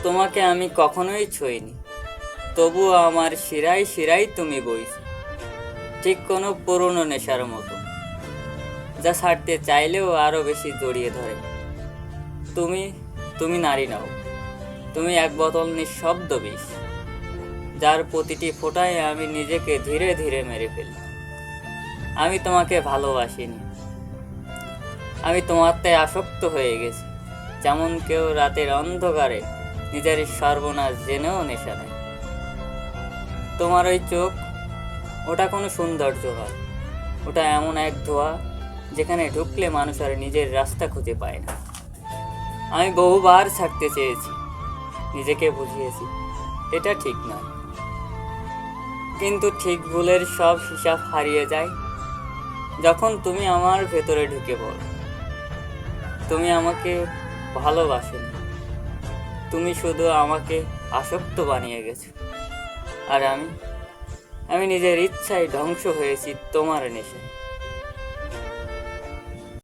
তোমাকে আমি কখনোই ছুঁইনি, তবুও আমার শিরায় শিরায় তুমি বইছো, ঠিক কোনো পুরনো নেশার মতো, যা ছাড়তে চাইলেও আরো বেশি জড়িয়ে ধরে। তুমি তুমি নারী নও, তুমি এক বোতল নিঃশব্দ বিষ, যার প্রতিটি ফোঁটায় আমি নিজেকে ধীরে ধীরে মেরে ফেলি। আমি তোমাকে ভালোবাসিনি, আমি তোমারতে আসক্ত হয়ে গেছি, যেমন কেউ রাতের অন্ধকারে নিজের সর্বনাশ জেনেও নেশা নেয়। তোমার ওই চোখ, ওটা কোনো সৌন্দর্য নয়, ওটা এমন এক ধোঁয়া যেখানে ঢুকলে মানুষ আর নিজের রাস্তা খুঁজে পায় না। আমি বহুবার ছাড়তে চেয়েছি, নিজেকে বুঝিয়েছি এটা ঠিক নয়, কিন্তু ঠিক ভুলের সব হিসাব হারিয়ে যায় যখন তুমি আমার ভেতরে ঢুকে পড়ো। তুমি আমাকে ভালোবাসোনি, তুমি শুধু আমাকে আসক্ত বানিয়ে গেছো, আর আমি নিজের ইচ্ছায় ধ্বংস হয়েছি তোমার নেশায়।